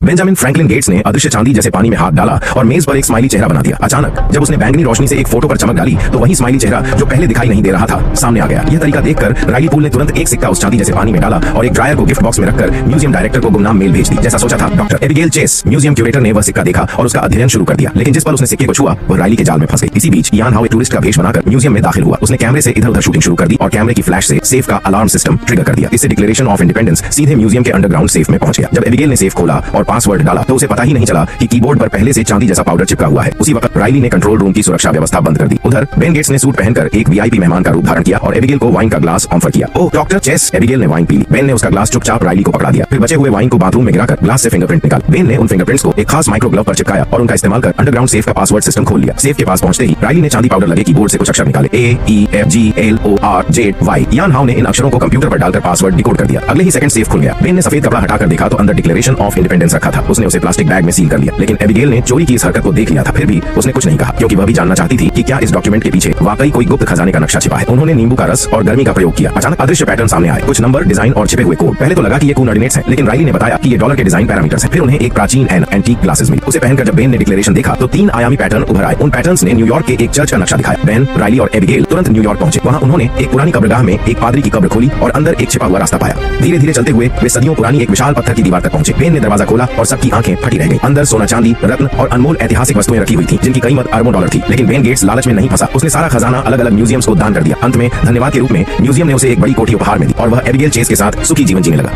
Benjamin Franklin gets ने अदृश्य चांदी जैसे पानी में हाथ डाला और मेज पर एक स्माइली चेहरा बना दिया। अचानक जब उसने बैंगनी रोशनी से एक फोटो पर चमक डाली तो वही स्माइली चेहरा जो पहले दिखाई नहीं दे रहा था सामने आ गया। यह तरीका देखकर राइली पूल ने तुरंत एक सिक्का उस चांदी जैसे पानी में डाला और एक ड्रायर को गिफ्ट बॉक्स में रखकर म्यूजियम डायरेक्टर को गुमनाम मेल भेज दी। जैसा सोचा था doctor Abigail Chase museum curator ने वह सिक्का देखा और उसका अध्ययन शुरू कर दिया, लेकिन जिस पल उसने सिक्के को छुआ वह राइली के जाल में फंस गई। इसी बीच यान हाउ एक टूरिस्ट का भेष बनाकर म्यूजियम में दाखिल हुआ। उसने कैमरे से इधर उधर शूटिंग शुरू कर दी और कैमरे की फ्लैश से सेफ का अलार्म सिस्टम ट्रिगर कर दिया। इससे डिक्लेरेशन ऑफ इंडिपेंडेंस सीधे म्यूजियम के अंडरग्राउंड सेफ में पहुंच गया। जब एबिगेल ने सेफ खोला और पासवर्ड डाला तो उसे पता ही नहीं चला कि कीबोर्ड पर पहले से चांदी जैसा पाउडर चिपका हुआ है। उसी वक्त राइली ने कंट्रोल रूम की सुरक्षा व्यवस्था बंद कर दी। उधर बेन गेट्स ने सूट पहनकर एक वीआईपी मेहमान का रूप धारण किया और एबिगेल को वाइन का ग्लास ऑफर किया। ओह डॉक्टर चेस, एबिगेल ने वाइन पी ली। बेन ने उसका ग्लास चुपचाप राइली को पकड़ा दिया। फिर बचे हुए वाइन को बाथरूम में गिराकर ग्लास से फिंगरप्रिंट निकाल। बेन ने उन फिंगरप्रिंट्स को एक खास माइक्रो ग्लव पर चिपकाया और उनका इस्तेमाल कर अंडरग्राउंड सेफ का पासवर्ड सिस्टम खोल लिया। सेफ के पास पहुंचते ही राइली ने चांदी पाउडर लगे कीबोर्ड से कुछ अक्षर निकाले, AEFGLORJ यान हाउ ने इन अक्षरों को कंप्यूटर पर डालकर पासवर्ड डिकोड कर दिया। अगले ही सेकंड सेफ खुल गया। बेन ने सफेद कपड़ा हटाकर देखा तो अंदर डिक्लेरेशन ऑफ इंडिपेंडेंस रखा था। उसने उसे प्लास्टिक बैग में सील कर लिया, लेकिन एबिगेल ने चोरी की इस हरकत को देख लिया था। फिर भी उसने कुछ नहीं कहा क्योंकि वह भी जानना चाहती थी कि क्या इस डॉक्यूमेंट के पीछे वाकई कोई गुप्त खजाने का नक्शा छिपा है। उन्होंने नींबू का रस और गर्मी का प्रयोग किया। अचानक अदृश्य पैटर्न सामने आए, कुछ नंबर, डिजाइन और छिपे हुए कोड। पहले तो लगा कि ये कोऑर्डिनेट्स हैं, लेकिन राइली ने बताया कि ये डॉलर के डिजाइन पैरामीटर्स हैं। फिर उन्हें एक प्राचीन एंटीक ग्लासेस मिली। उसे पहनकर जब बेन ने डिक्लेरेशन देखा तो 3 आयामी पैटर्न उभर आए। उन पैटर्न्स ने न्यूयॉर्क के एक चर्च का नक्शा दिखाया। बेन, राइली और एबिगेल तुरंत न्यूयॉर्क पहुंचे। वहां उन्होंने एक पुरानी कब्रगाह में एक पादरी की कब्र खोली और अंदर एक छिपा हुआ रास्ता पाया। धीरे धीरे चलते हुए वे सदियों पुरानी एक विशाल पत्थर की दीवार तक पहुंचे। बेन ने दरवाजा खोला और सबकी आंखें फटी रह गई। अंदर सोना, चांदी, रत्न और अनमोल ऐतिहासिक वस्तुएं रखी हुई थी जिनकी कीमत अरबों डॉलर थी। लेकिन बेन गेट्स लालच में नहीं फंसा। उसने सारा खजाना अलग अलग म्यूजियम्स को दान कर दिया। अंत में धन्यवाद के रूप में म्यूजियम ने उसे एक बड़ी कोठी उपहार में दी और वह एबिगेल चेस के साथ सुखी जीवन जीने लगा।